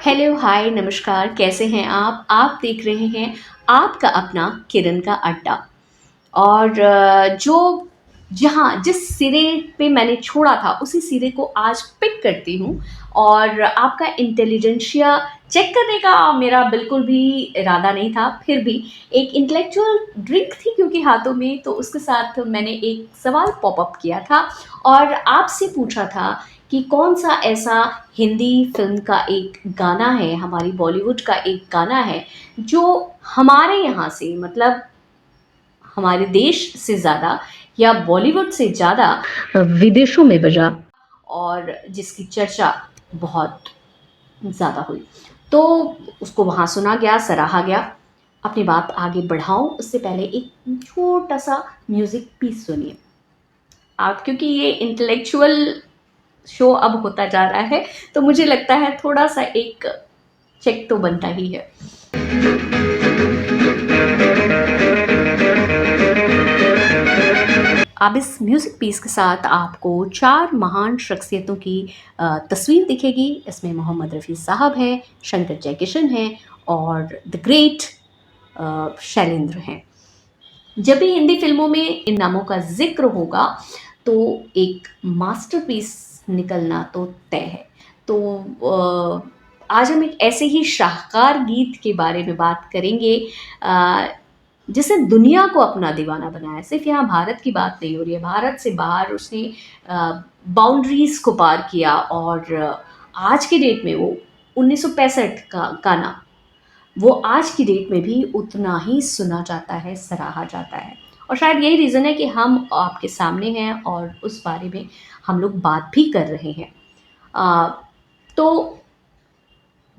Hello, हाय, नमस्कार, कैसे हैं आप? आप देख रहे हैं आपका अपना किरण का अड्डा। और जो जहाँ जिस सिरे पे मैंने छोड़ा था उसी सिरे को आज पिक करती हूँ। और आपका इंटेलिजेंशिया चेक करने का मेरा बिल्कुल भी इरादा नहीं था, फिर भी एक इंटेलेक्चुअल ड्रिंक थी क्योंकि हाथों में, तो उसके साथ मैंने एक सवाल पॉप अप किया था और आपसे पूछा था कि कौन सा ऐसा हिंदी फिल्म का एक गाना है, हमारी बॉलीवुड का एक गाना है जो हमारे यहाँ से, मतलब हमारे देश से ज़्यादा या बॉलीवुड से ज़्यादा विदेशों में बजा और जिसकी चर्चा बहुत ज़्यादा हुई। तो उसको वहाँ सुना गया, सराहा गया। अपनी बात आगे बढ़ाऊँ उससे पहले एक छोटा-सा म्यूज़िक पीस सुनिए। आप, क्योंकि ये इंटेलेक्चुअल शो अब होता जा रहा है, तो मुझे लगता है थोड़ा-सा एक चेक तो बनता ही है। अब इस म्यूज़िक पीस के साथ आपको 4 महान शख्सियतों की तस्वीर दिखेगी। इसमें मोहम्मद रफ़ी साहब हैं, शंकर जयकिशन हैं और द ग्रेट शैलेंद्र हैं। जब भी हिंदी फ़िल्मों में इन नामों का ज़िक्र होगा, तो एक मास्टरपीस निकलना तो तय है। तो आज हम एक ऐसे ही शाहकार गीत के बारे में बात करेंगे अ, जिसने दुनिया को अपना दीवाना बनाया। सिर्फ यहाँ भारत की बात नहीं हो रही है, भारत से बाहर उसने बाउंड्रीज़ को पार किया और आज की डेट में वो 1965 का गाना, वो आज की डेट में भी उतना ही सुना जाता है, सराहा जाता है। और शायद यही रीज़न है कि हम आपके सामने हैं और उस बारे में हम लोग बात भी कर रहे हैं। अ, तो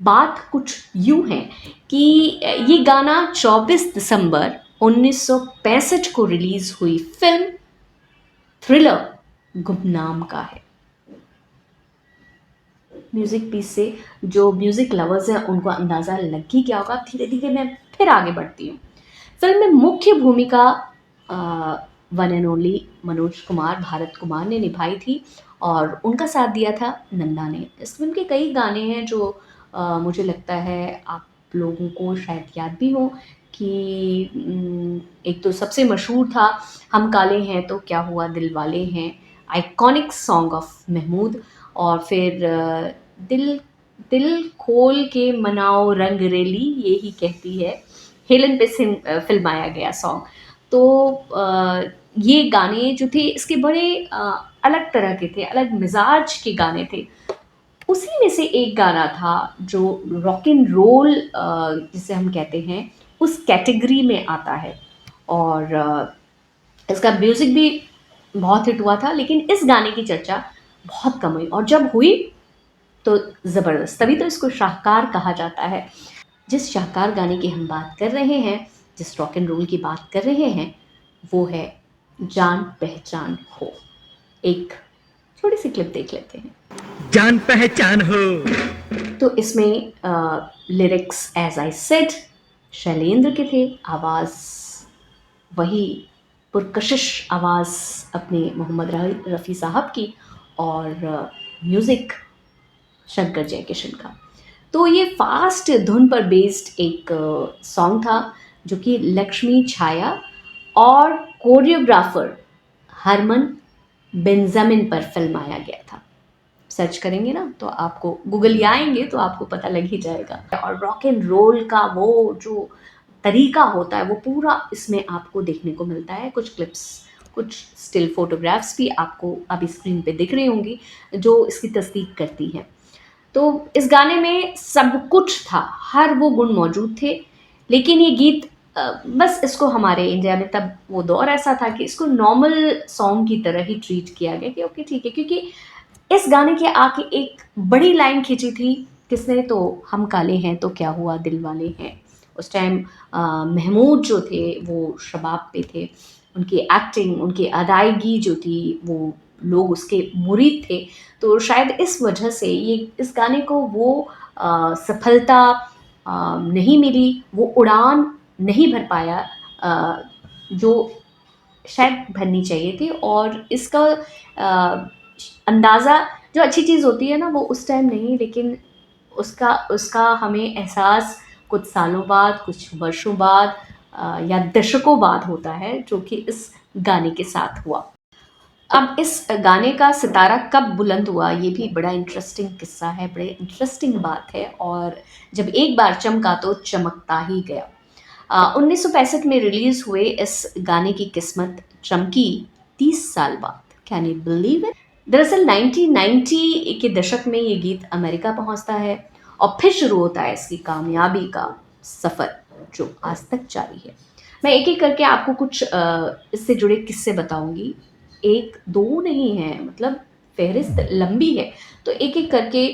बात कुछ यूँ है कि ये गाना 24 दिसंबर 1965 को रिलीज़ हुई फ़िल्म थ्रिलर गुमनाम का है। म्यूज़िक पीस से जो म्यूज़िक लवर्स हैं उनको अंदाज़ा लग ही गया होगा। धीरे-धीरे मैं फिर आगे बढ़ती हूँ। फ़िल्म में मुख्य भूमिका one and only Manoj Kumar, Bharat Kumar ने निभाई थी और उनका साथ दिया था नंदा ने। इस फ़िल्म के कई गाने हैं जो मुझे लगता है आप लोगों को शायद याद भी हों कि एक तो सबसे मशहूर था हम काले हैं तो क्या हुआ दिलवाले हैं, आइकॉनिक सॉन्ग ऑफ महमूद। और फिर दिल दिल खोल के मनाओ रंगरेली ये ही कहती है, हेलन पे फिल्माया गया सॉन्ग। तो ये गाने जो थे इसके बड़े अलग तरह के थे, अलग मिजाज के गाने थे। उसी में से एक गाना था जो रॉक एंड रोल जिसे हम कहते हैं उस कैटेगरी में आता है। और इसका म्यूज़िक भी बहुत हिट हुआ था, लेकिन इस गाने की चर्चा बहुत कम हुई और जब हुई तो ज़बरदस्त, तभी तो इसको शाहकार कहा जाता है। जिस शाहकार गाने की हम बात कर रहे हैं, जिस रॉक एंड रोल की बात कर रहे हैं, वो है जान पहचान हो। एक छोटी-सी क्लिप देख लेते हैं। जान पहचान हो। तो इसमें lyrics as I said Shailendra के थे, आवाज़ वही पुरकशिश आवाज़ अपने मोहम्मद रफ़ी साहब की और म्यूज़िक शंकर जयकिशन का। तो ये फ़ास्ट धुन पर बेस्ड एक सॉन्ग था जो कि लक्ष्मी छाया और कोरियोग्राफ़र हरमन बेंजामिन पर फ़िल्माया गया था। सर्च करेंगे ना तो आपको, गूगल आएँगे तो आपको पता लग ही जाएगा। और रॉक एंड रोल का वो जो तरीका होता है वो पूरा इसमें आपको देखने को मिलता है। कुछ क्लिप्स, कुछ स्टिल फ़ोटोग्राफ्स भी आपको अभी स्क्रीन पे दिख रही होंगी जो इसकी तस्दीक करती हैं। तो इस गाने में सब कुछ था, हर वो गुण मौजूद थे, लेकिन ये गीत बस इसको हमारे इंडिया में तब वो दौर ऐसा था कि इसको नॉर्मल सॉन्ग की तरह ही ट्रीट किया गया कि ओके ठीक है, क्योंकि इस गाने के आके एक बड़ी लाइन खींची थी किसने, तो हम काले हैं तो क्या हुआ दिलवाले हैं। उस टाइम महमूद जो थे वो शबाब पे थे, उनकी एक्टिंग, उनकी अदायगी जो थी वो लोग उसके मुरीद थे। तो शायद इस वजह से ये इस गाने को वो सफलता नहीं मिली, वो उड़ान नहीं भर पाया जो शायद भरनी चाहिए थी। और इसका अंदाज़ा, जो अच्छी चीज़ होती है ना वो उस टाइम नहीं, लेकिन उसका उसका हमें एहसास कुछ सालों बाद, कुछ वर्षों बाद या दशकों बाद होता है, जो कि इस गाने के साथ हुआ। अब इस गाने का सितारा कब बुलंद हुआ, ये भी बड़ा इंटरेस्टिंग किस्सा है, बड़े इंटरेस्टिंग बात है। और जब एक बार चमका तो चमकता ही गया। 1965 में रिलीज हुए इस गाने की किस्मत चमकी 30 साल बाद। Can you believe it? दरअसल 1990 के दशक में ये गीत अमेरिका पहुंचता है और फिर शुरू होता है इसकी कामयाबी का सफ़र, जो आज तक जारी है। मैं एक एक करके आपको कुछ इससे जुड़े किस्से बताऊंगी। एक दो नहीं है, मतलब फहरिस्त लंबी है, तो एक एक करके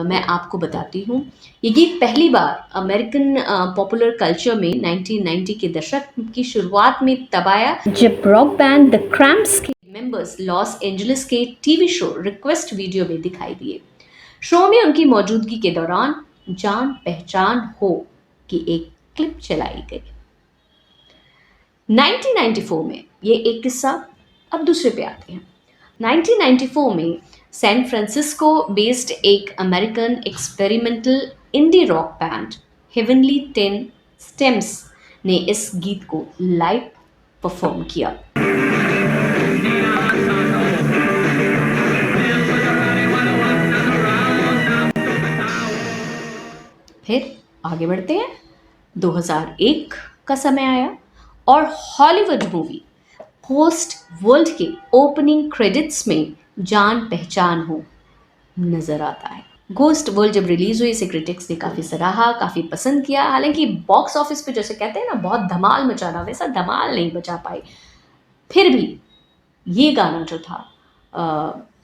मैं आपको बताती हूँ। ये गीत पहली बार अमेरिकन पॉपुलर कल्चर में 1990 के दशक की शुरुआत में तब आया, जब रॉक बैंड द क्रैम्प्स के मेंबर्स लॉस एंजलिस के टीवी शो रिक्वेस्ट वीडियो में दिखाई दिए। शो में उनकी मौजूदगी के दौरान जान पहचान हो की एक क्लिप चलाई गई। 1994 में ये एक किस्सा। अब दूसरे पे आते हैं। 1994 में सैन फ्रांसिस्को बेस्ड एक American experimental indie rock band heavenly 10 stems ने इस गीत को लाइव परफॉर्म किया। फिर आगे बढ़ते हैं। 2001 का समय आया और हॉलीवुड मूवी पोस्ट वर्ल्ड के ओपनिंग क्रेडिट्स में जान पहचान हो नजर आता है। घोस्ट वर्ल्ड जब रिलीज हुई, इसे क्रिटिक्स ने काफ़ी सराहा, काफ़ी पसंद किया। हालांकि बॉक्स ऑफिस पे जैसे कहते हैं ना, बहुत धमाल मचाना, वैसा धमाल नहीं मचा पाई। फिर भी ये गाना जो था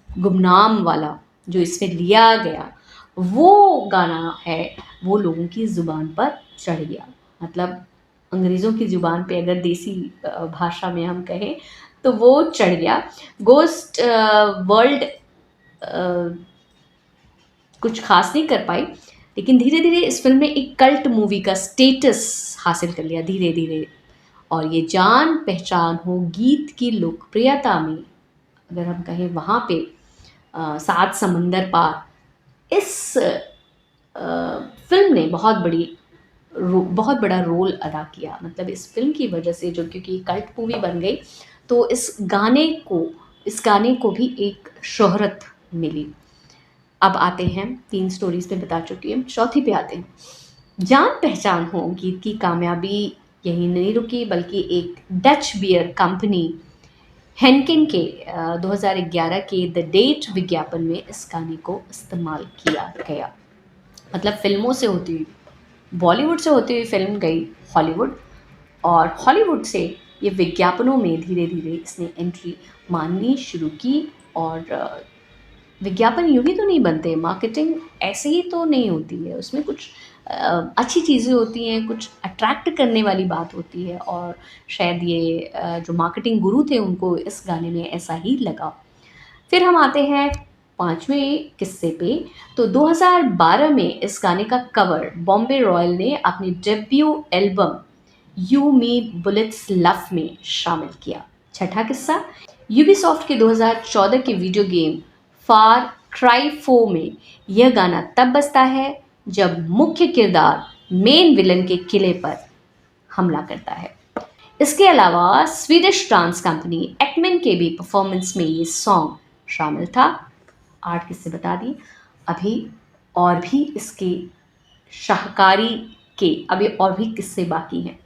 गुमनाम वाला, जो इसमें लिया गया, वो गाना है, वो लोगों की ज़ुबान पर चढ़ गया। मतलब अंग्रेज़ों की ज़ुबान पे अगर देसी भाषा में हम कहें तो वो चढ़ गया। घोस्ट वर्ल्ड कुछ खास नहीं कर पाई, लेकिन धीरे धीरे इस फिल्म ने एक कल्ट मूवी का स्टेटस हासिल कर लिया धीरे धीरे। और ये जान पहचान हो गीत की लोकप्रियता में, अगर हम कहें वहाँ पे सात समंदर पार, इस फिल्म ने बहुत बड़ा रोल अदा किया। मतलब इस फिल्म की वजह से, जो क्योंकि कल्ट मूवी बन गई, तो इस गाने को भी एक शोहरत मिली। अब आते हैं, 3 स्टोरीज में बता चुकी हूँ, चौथी पे आते हैं। जान पहचान हो गीत की कामयाबी यही नहीं रुकी, बल्कि एक डच बियर कंपनी हेनकेन के 2011 के द डेट विज्ञापन में इस गाने को इस्तेमाल किया गया। मतलब फिल्मों से होती हुई, बॉलीवुड से होती हुई फिल्म गई हॉलीवुड, और हॉलीवुड से ये विज्ञापनों में धीरे धीरे इसने एंट्री मारनी शुरू की। और विज्ञापन यूं ही तो नहीं बनते, मार्केटिंग ऐसे ही तो नहीं होती है, उसमें कुछ अच्छी चीज़ें होती हैं, कुछ अट्रैक्ट करने वाली बात होती है। और शायद ये जो मार्केटिंग गुरु थे, उनको इस गाने में ऐसा ही लगा। फिर हम आते हैं 5वें किस्से पे। तो 2012 में इस गाने का कवर बॉम्बे रॉयल ने अपनी debut album you me bullets love में शामिल किया। छठा किस्सा, यूबीसॉफ्ट के 2014 के वीडियो गेम फार क्राई 4 में यह गाना तब बजता है जब मुख्य किरदार मेन विलन के किले पर हमला करता है। इसके अलावा स्वीडिश डांस कंपनी एक्मेन के भी परफॉर्मेंस में ये सॉन्ग शामिल था। 8 किस्से बता दिए। अभी और भी इसके शाहकारी के अभी और भी किस्से बाकी हैं।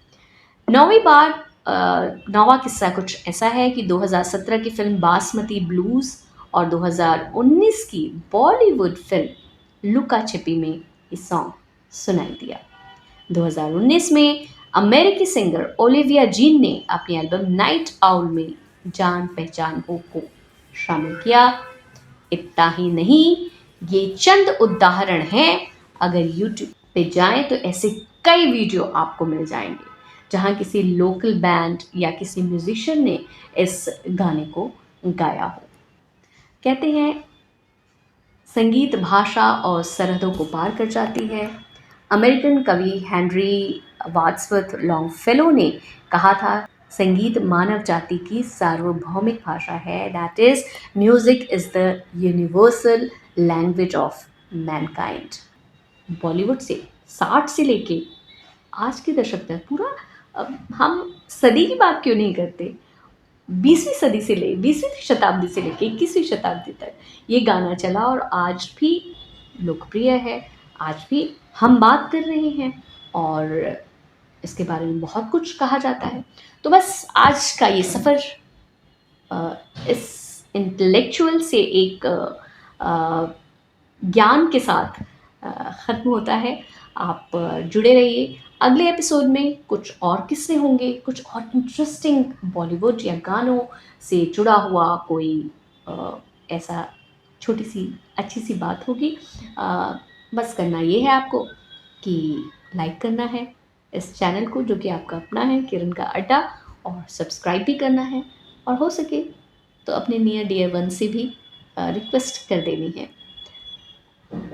9वां किस्सा कुछ ऐसा है कि 2017 की फिल्म बासमती ब्लूज और 2019 की बॉलीवुड फिल्म लुका छिपी में ये सॉन्ग सुनाई दिया। 2019 में अमेरिकी सिंगर ओलिविया जीन ने अपनी एल्बम नाइट आउल में जान पहचान हो को शामिल किया। इतना ही नहीं, ये चंद उदाहरण हैं। अगर यूट्यूब पे जाएं तो ऐसे कई वीडियो आपको मिल जाएंगे जहां किसी लोकल बैंड या किसी म्यूजिशियन ने इस गाने को गाया हो। कहते हैं संगीत भाषा और सरहदों को पार कर जाती है। अमेरिकन कवि हेनरी वाड्सवर्थ लॉन्गफेलो ने कहा था, संगीत मानव जाति की सार्वभौमिक भाषा है। That is music is the universal language of Mankind. Bollywood से 60 से लेके आज के दशक तक पूरा, हम सदी की बात क्यों नहीं करते, 20वीं शताब्दी से लेके 21वीं शताब्दी तक ये गाना चला और आज भी लोकप्रिय है, आज भी हम बात कर रहे हैं और इसके बारे में बहुत कुछ कहा जाता है। तो बस आज का ये सफ़र इस इंटेलेक्चुअल से एक ज्ञान के साथ ख़त्म होता है। आप जुड़े रहिए, अगले एपिसोड में कुछ और किस्से होंगे, कुछ और इंटरेस्टिंग बॉलीवुड या गानों से जुड़ा हुआ कोई ऐसा छोटी सी अच्छी सी बात होगी। बस करना ये है आपको कि लाइक करना है इस चैनल को, जो कि आपका अपना है किरण का अड्डा, और सब्सक्राइब भी करना है, और हो सके तो अपने नियर डियर वन से भी रिक्वेस्ट कर देनी है।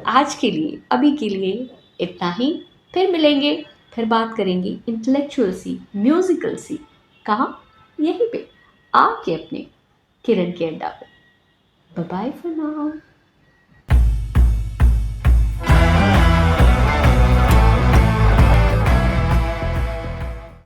आज के लिए, अभी के लिए इतना ही। फिर मिलेंगे, फिर बात करेंगे इंटेलेक्चुअल सी, म्यूजिकल सी। कहाँ? यहीं पे, आपके अपने किरण के अड्डा पे। Bye bye for now.